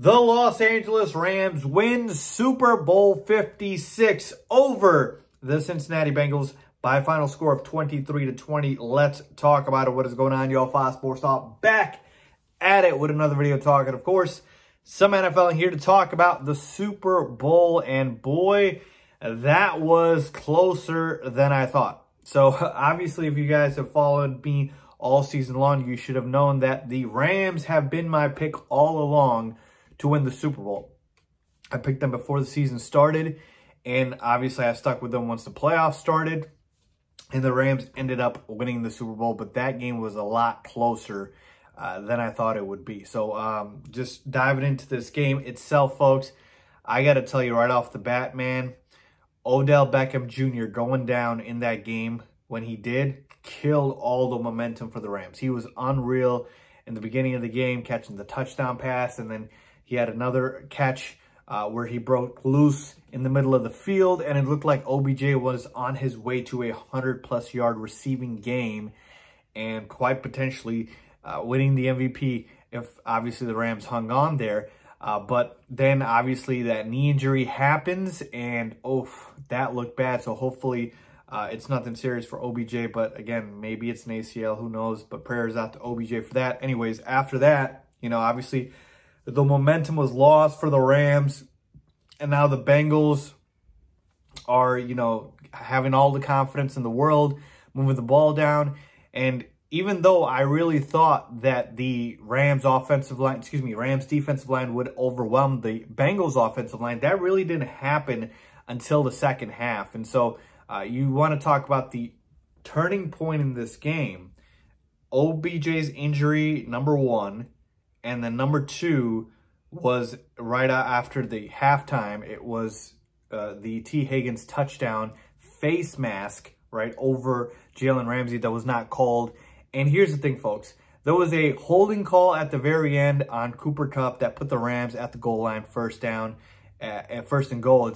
The Los Angeles Rams win Super Bowl 56 over the Cincinnati Bengals by a final score of 23-20. Let's talk about it. What is going on, y'all? Faiz Sports Talk back at it with another video talking, of course, some NFL here to talk about the Super Bowl. And boy, that was closer than I thought. So obviously, if you guys have followed me all season long, you should have known that the Rams have been my pick all along to win the Super Bowl. I picked them before the season started, and obviously I stuck with them once the playoffs started, and the Rams ended up winning the Super Bowl, but that game was a lot closer than I thought it would be. So just diving into this game itself, folks, I got to tell you right off the bat, man, Odell Beckham Jr. going down in that game when he did killed all the momentum for the Rams. He was unreal in the beginning of the game, catching the touchdown pass, and then he had another catch where he broke loose in the middle of the field, and it looked like OBJ was on his way to a 100-plus yard receiving game and quite potentially winning the MVP if obviously the Rams hung on there. But then obviously that knee injury happens, and that looked bad. So hopefully it's nothing serious for OBJ, but again, maybe it's an ACL, who knows, but prayers out to OBJ for that. Anyways, after that, obviously the momentum was lost for the Rams, and now the Bengals are, having all the confidence in the world, moving the ball down. And even though I really thought that the Rams defensive line would overwhelm the Bengals offensive line, that really didn't happen until the second half. And so you want to talk about the turning point in this game. OBJ's injury, number one, and then number two was right after the halftime. It was the T. Higgins touchdown face mask right over Jalen Ramsey that was not called. And here's the thing, folks. There was a holding call at the very end on Cooper Kupp that put the Rams at the goal line, first and goal,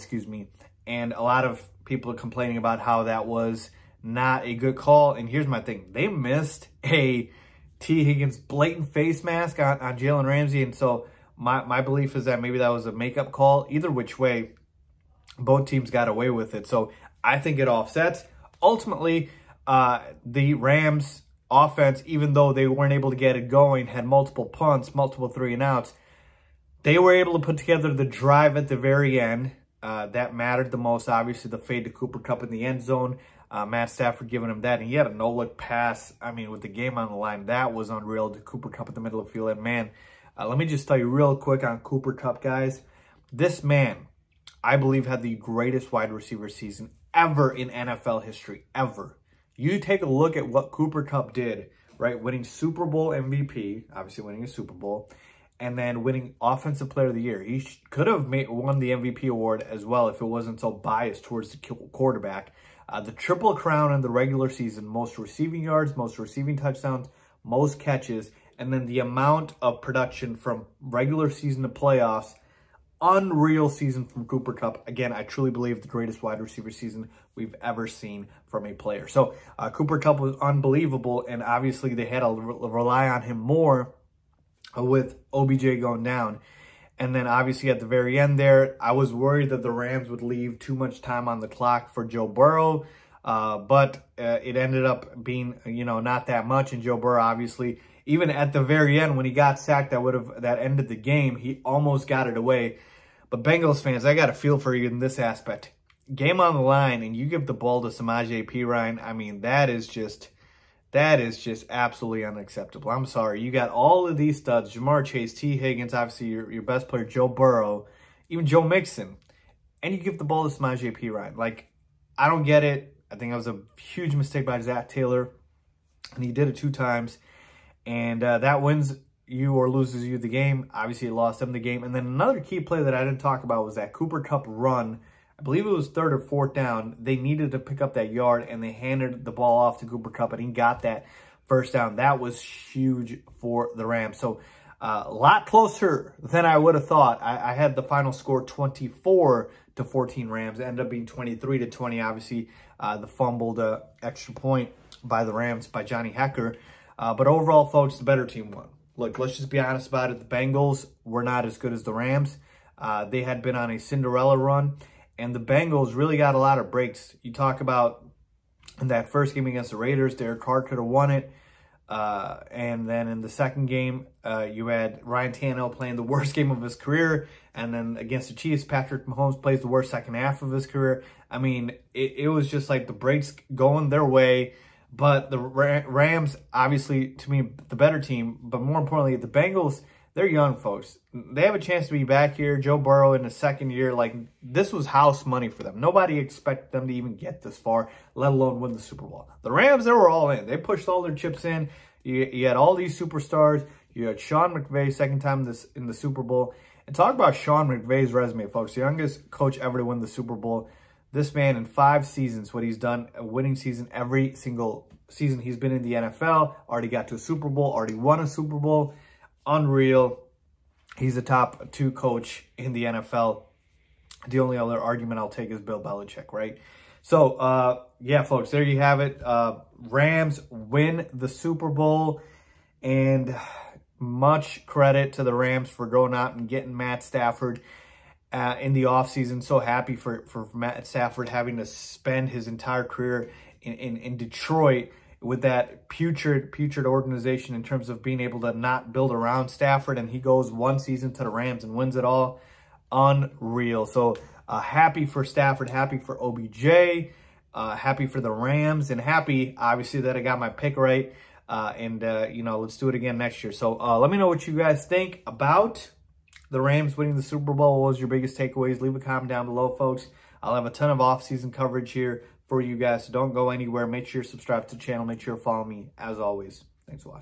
And a lot of people are complaining about how that was not a good call. And here's my thing. They missed a T. Higgins blatant face mask on Jalen Ramsey. And so my belief is that maybe that was a makeup call. Either which way, both teams got away with it. So I think it offsets. Ultimately, the Rams offense, even though they weren't able to get it going, had multiple punts, multiple 3-and-outs. They were able to put together the drive at the very end. That mattered the most, obviously, the fade to Cooper Kupp in the end zone. Matt Stafford giving him that. And he had a no-look pass. I mean, with the game on the line, that was unreal to Cooper Kupp in the middle of the field. And, man, let me just tell you real quick on Cooper Kupp, guys. This man, I believe, had the greatest wide receiver season ever in NFL history, ever. You take a look at what Cooper Kupp did, right? Winning Super Bowl MVP, obviously winning a Super Bowl, and then winning Offensive Player of the Year. He could have won the MVP award as well if it wasn't so biased towards the quarterback. The Triple Crown in the regular season, most receiving yards, most receiving touchdowns, most catches, and then the amount of production from regular season to playoffs. Unreal season from Cooper Kupp. Again, I truly believe the greatest wide receiver season we've ever seen from a player. So Cooper Kupp was unbelievable, and obviously they had to rely on him more with OBJ going down. And then obviously at the very end there, I was worried that the Rams would leave too much time on the clock for Joe Burrow, but it ended up being, not that much. And Joe Burrow, obviously, even at the very end when he got sacked, that ended the game. He almost got it away. But Bengals fans, I got a feel for you in this aspect. Game on the line, and you give the ball to Samaje Perine. I mean, that is just absolutely unacceptable. I'm sorry. You got all of these studs, Jamar Chase, T. Higgins, obviously your best player, Joe Burrow, even Joe Mixon, and you give the ball to Samaje Perine. Like, I don't get it. I think that was a huge mistake by Zach Taylor, and he did it 2 times. And that wins you or loses you the game. Obviously, it lost them the game. And then another key play that I didn't talk about was that Cooper Kupp run. I believe it was 3rd or 4th down. They needed to pick up that yard, and they handed the ball off to Cooper Kupp, and he got that first down. That was huge for the Rams. So a lot closer than I would have thought. I had the final score 24-14 Rams. It ended up being 23-20. Obviously, the fumbled extra point by the Rams by Johnny Hekker. But overall, folks, the better team won. look, let's just be honest about it. The Bengals were not as good as the Rams. They had been on a Cinderella run, and the Bengals really got a lot of breaks. You talk about in that first game against the Raiders, Derek Carr could have won it. And then in the second game, you had Ryan Tannehill playing the worst game of his career. And then against the Chiefs, Patrick Mahomes plays the worst second half of his career. I mean, it was just like the breaks going their way. But the Rams, obviously, to me, the better team. But more importantly, the Bengals, they're young folks. They have a chance to be back here. Joe Burrow in the second year, like, this was house money for them. Nobody expected them to even get this far, let alone win the Super Bowl. The Rams, they were all in. They pushed all their chips in. You had all these superstars. You had Sean McVay, second time in the Super Bowl. And talk about Sean McVay's resume, folks. The youngest coach ever to win the Super Bowl. This man, in 5 seasons, what he's done, a winning season every single season he's been in the NFL. Already got to a Super Bowl, already won a Super Bowl. Unreal. He's the top 2 coach in the NFL. The only other argument I'll take is Bill Belichick, right? So, yeah, folks, there you have it. Rams win the Super Bowl, and much credit to the Rams for going out and getting Matt Stafford in the offseason. So happy for Matt Stafford having to spend his entire career in Detroit with that putrid organization in terms of being able to not build around Stafford, and he goes 1 season to the Rams and wins it all. Unreal. So happy for Stafford, happy for OBJ, happy for the Rams, and happy, obviously, that I got my pick right. You know, let's do it again next year. So let me know what you guys think about the Rams winning the Super Bowl. What was your biggest takeaways? Leave a comment down below, folks. I'll have a ton of off-season coverage here for you guys, so don't go anywhere. Make sure you subscribe to the channel. Make sure you follow me, as always. Thanks for watching.